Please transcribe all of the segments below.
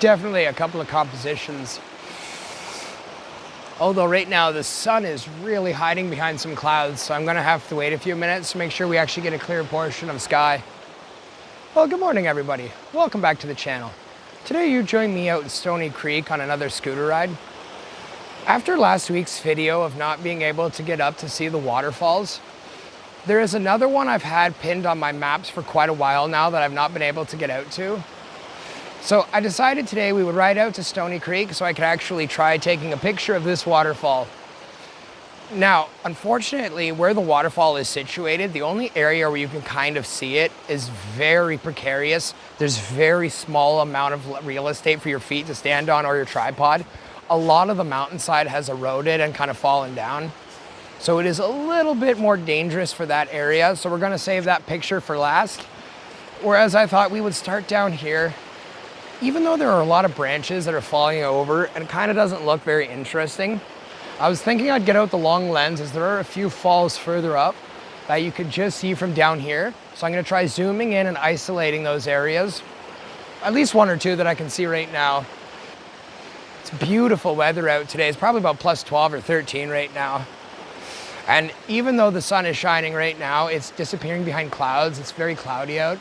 definitely a couple of compositions. Although right now the sun is really hiding behind some clouds, so I'm gonna have to wait a few minutes to make sure we actually get a clear portion of sky. Well, good morning everybody. Welcome back to the channel. Today you join me out in Stonycreek on another scooter ride. After last week's video of not being able to get up to see the waterfalls, there is another one I've had pinned on my maps for quite a while now that I've not been able to get out to. So I decided today we would ride out to Stonycreek so I could actually try taking a picture of this waterfall. Now, unfortunately, where the waterfall is situated, the only area where you can kind of see it is very precarious. There's very small amount of real estate for your feet to stand on or your tripod. A lot of the mountainside has eroded and kind of fallen down. So it is a little bit more dangerous for that area. So we're gonna save that picture for last. Whereas I thought we would start down here. Even though there are a lot of branches that are falling over and it kind of doesn't look very interesting, I was thinking I'd get out the long lens as there are a few falls further up that you could just see from down here. So I'm gonna try zooming in and isolating those areas. At least one or two that I can see right now. It's beautiful weather out today. It's probably about plus 12 or 13 right now. And even though the sun is shining right now, it's disappearing behind clouds. It's very cloudy out.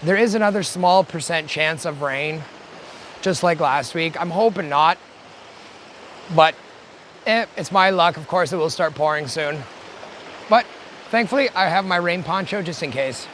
There is another small percent chance of rain, just like last week. I'm hoping not, but it's my luck. Of course, it will start pouring soon. But thankfully, I have my rain poncho just in case.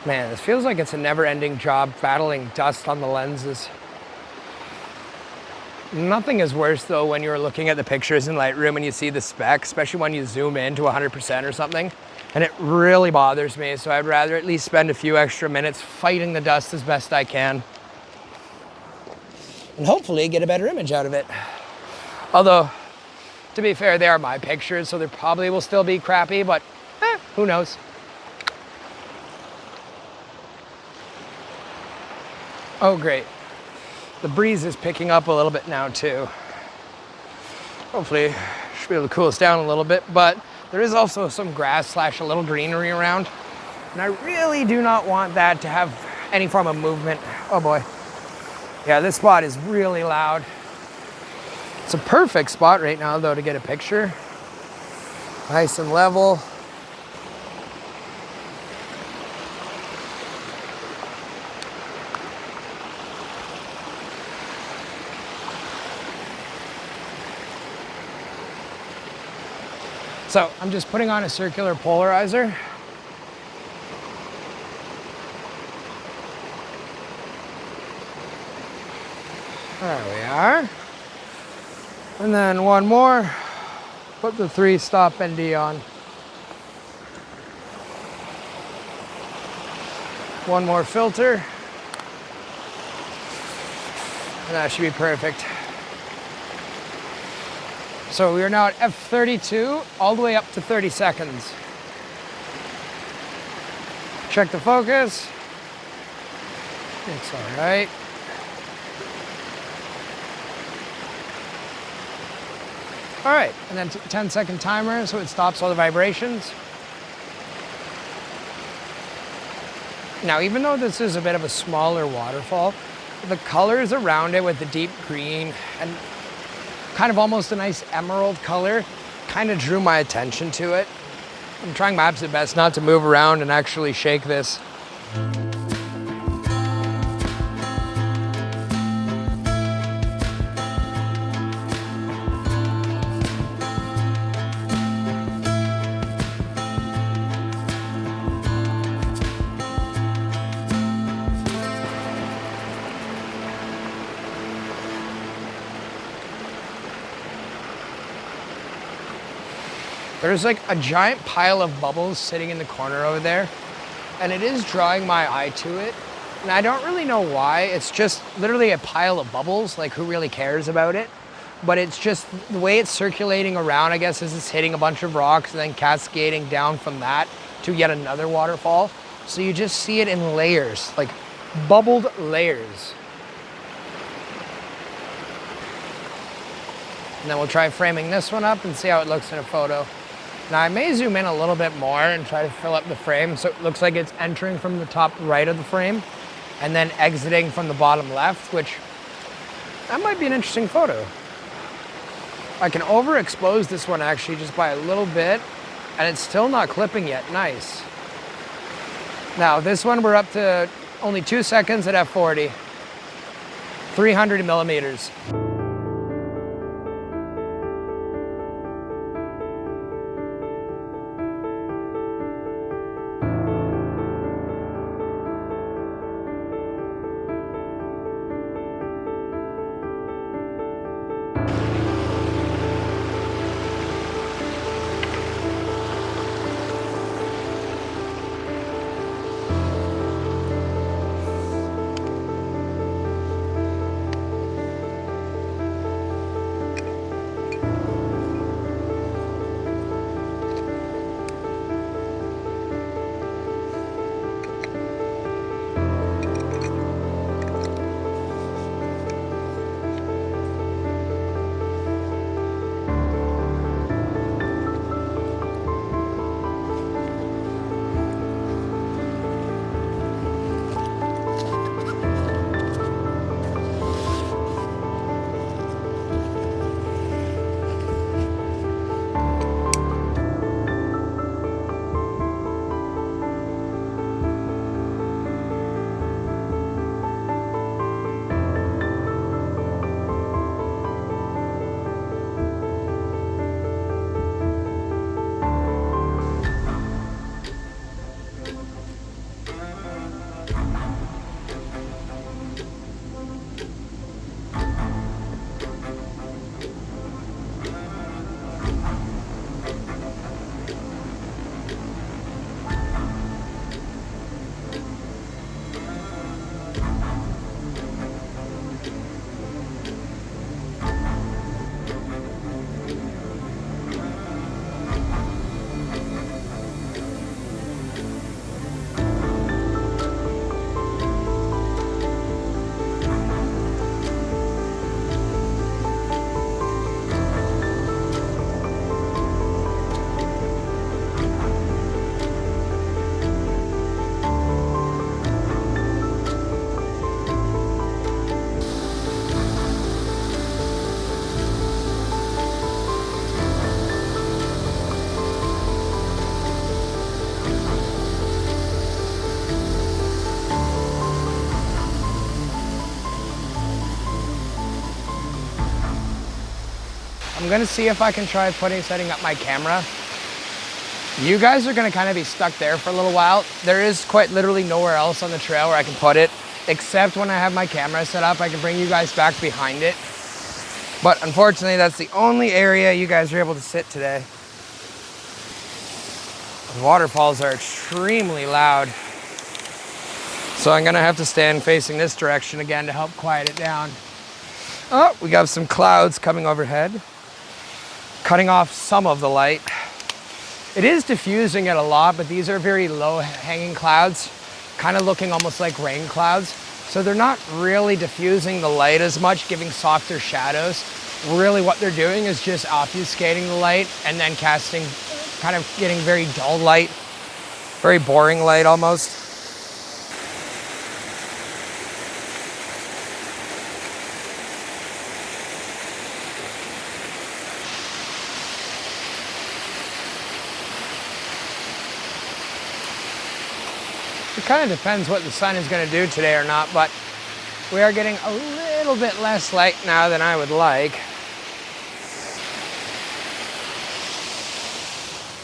Man, this feels like it's a never-ending job battling dust on the lenses. Nothing is worse though when you're looking at the pictures in Lightroom and you see the speck, especially when you zoom in to 100% or something, and it really bothers me. So I'd rather at least spend a few extra minutes fighting the dust as best I can. And hopefully get a better image out of it. Although, to be fair, they are my pictures, so they probably will still be crappy, but who knows? Oh, great. The breeze is picking up a little bit now too. Hopefully, should be able to cool us down a little bit, but there is also some grass / a little greenery around. And I really do not want that to have any form of movement. Oh boy. Yeah, this spot is really loud. It's a perfect spot right now though to get a picture. Nice and level. So I'm just putting on a circular polarizer. There we are. And then one more, put the 3-stop ND on. One more filter. And that should be perfect. So we are now at F32, all the way up to 30 seconds. Check the focus. It's all right. All right, and then 10-second timer, so it stops all the vibrations. Now, even though this is a bit of a smaller waterfall, the colors around it with the deep green and kind of almost a nice emerald color kind of drew my attention to it. I'm trying my absolute best not to move around and actually shake this. There's like a giant pile of bubbles sitting in the corner over there, and it is drawing my eye to it. And I don't really know why. It's just literally a pile of bubbles, like who really cares about it? But it's just the way it's circulating around, I guess, is it's hitting a bunch of rocks and then cascading down from that to yet another waterfall. So you just see it in layers, like bubbled layers. And then we'll try framing this one up and see how it looks in a photo. Now I may zoom in a little bit more and try to fill up the frame so it looks like it's entering from the top right of the frame and then exiting from the bottom left, which that might be an interesting photo. I can overexpose this one actually just by a little bit, and it's still not clipping yet. Nice. Now this one we're up to only 2 seconds at F40, 300 millimeters. I'm gonna see if I can try setting up my camera. You guys are gonna kind of be stuck there for a little while. There is quite literally nowhere else on the trail where I can put it, except when I have my camera set up, I can bring you guys back behind it. But unfortunately, that's the only area you guys are able to sit today. The waterfalls are extremely loud. So I'm gonna have to stand facing this direction again to help quiet it down. Oh, we got some clouds coming overhead, cutting off some of the light. It is diffusing it a lot, but these are very low hanging clouds, kind of looking almost like rain clouds. So they're not really diffusing the light as much, giving softer shadows. Really what they're doing is just obfuscating the light and then casting, kind of getting very dull light, very boring light almost. It kind of depends what the sun is going to do today or not, but we are getting a little bit less light now than I would like.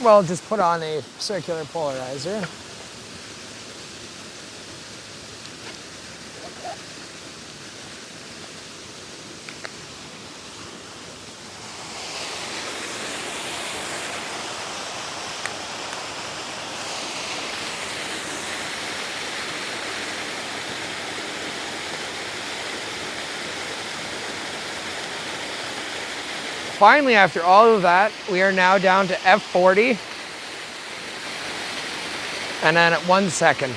Well, just put on a circular polarizer. Finally, after all of that, we are now down to f40 and then at 1 second.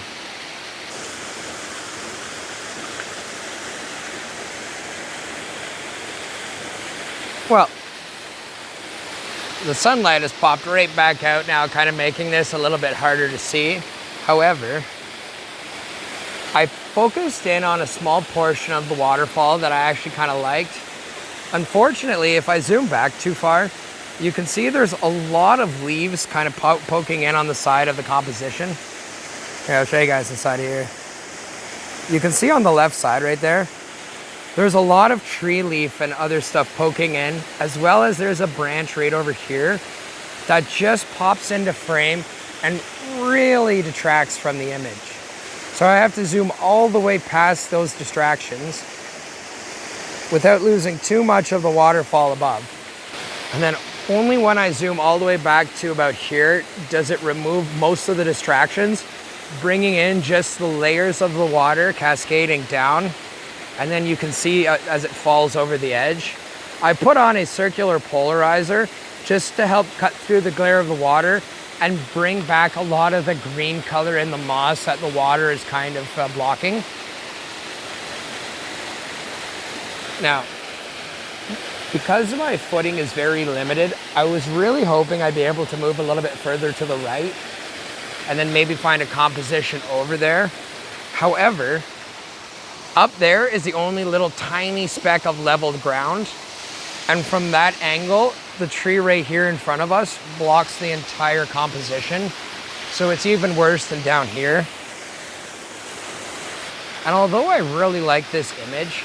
Well, the sunlight has popped right back out now, kind of making this a little bit harder to see. However, I focused in on a small portion of the waterfall that I actually kind of liked. Unfortunately, if I zoom back too far, you can see there's a lot of leaves kind of poking in on the side of the composition. Here, I'll show you guys the side here. You can see on the left side right there, there's a lot of tree leaf and other stuff poking in, as well as there's a branch right over here that just pops into frame and really detracts from the image. So I have to zoom all the way past those distractions without losing too much of the waterfall above. And then only when I zoom all the way back to about here does it remove most of the distractions, bringing in just the layers of the water cascading down. And then you can see as it falls over the edge. I put on a circular polarizer just to help cut through the glare of the water and bring back a lot of the green color in the moss that the water is kind of blocking. Now, because my footing is very limited, I was really hoping I'd be able to move a little bit further to the right and then maybe find a composition over there. However, up there is the only little tiny speck of leveled ground. And from that angle, the tree right here in front of us blocks the entire composition. So it's even worse than down here. And although I really like this image,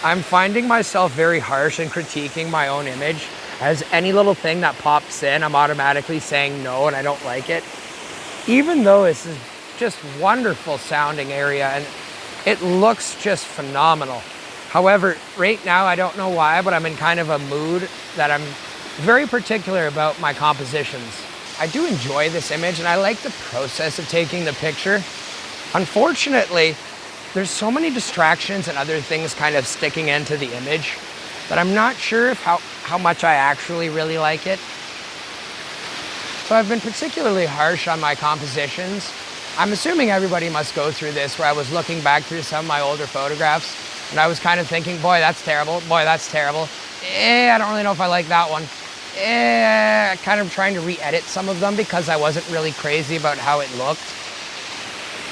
I'm finding myself very harsh in critiquing my own image. As any little thing that pops in, I'm automatically saying no and I don't like it. Even though this is just wonderful sounding area and it looks just phenomenal. However, right now, I don't know why, but I'm in kind of a mood that I'm very particular about my compositions. I do enjoy this image and I like the process of taking the picture. Unfortunately, there's so many distractions and other things kind of sticking into the image that I'm not sure if how much I actually really like it. So I've been particularly harsh on my compositions. I'm assuming everybody must go through this, where I was looking back through some of my older photographs and I was kind of thinking, boy, that's terrible. Boy, that's terrible. I don't really know if I like that one. Kind of trying to re-edit some of them because I wasn't really crazy about how it looked.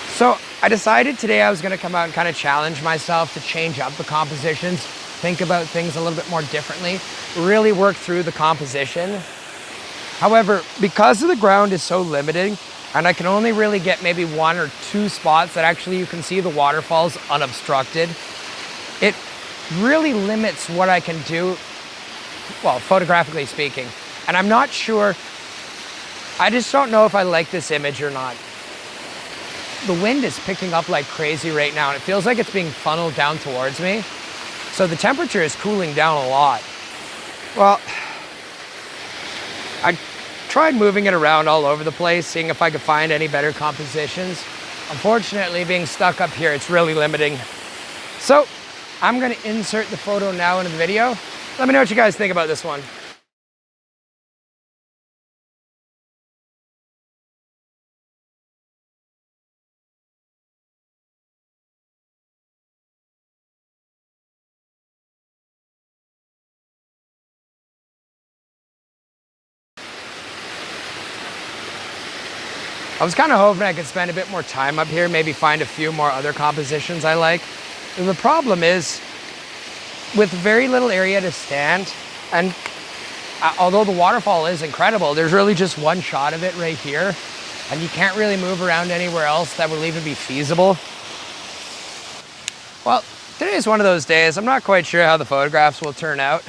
So I decided today I was going to come out and kind of challenge myself to change up the compositions, think about things a little bit more differently, really work through the composition. However, because the ground is so limiting and I can only really get maybe 1 or 2 spots that actually you can see the waterfalls unobstructed, it really limits what I can do, well, photographically speaking. And I'm not sure, I just don't know if I like this image or not. The wind is picking up like crazy right now and it feels like it's being funneled down towards me. So the temperature is cooling down a lot. Well, I tried moving it around all over the place, seeing if I could find any better compositions. Unfortunately, being stuck up here, it's really limiting. So I'm gonna insert the photo now into the video. Let me know what you guys think about this one. I was kind of hoping I could spend a bit more time up here, maybe find a few more other compositions I like. The problem is, with very little area to stand, and although the waterfall is incredible, there's really just one shot of it right here, and you can't really move around anywhere else that will even be feasible. Well, today is one of those days. I'm not quite sure how the photographs will turn out.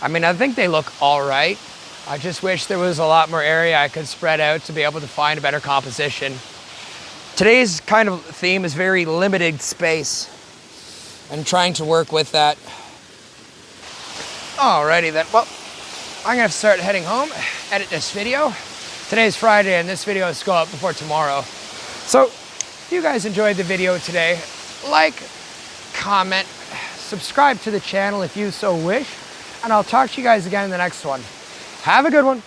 I mean, I think they look all right. I just wish there was a lot more area I could spread out to be able to find a better composition. Today's kind of theme is very limited space and trying to work with that. Alrighty then, well, I'm gonna start heading home, edit this video. Today's Friday and this video is go up before tomorrow. So, if you guys enjoyed the video today, like, comment, subscribe to the channel if you so wish, and I'll talk to you guys again in the next one. Have a good one.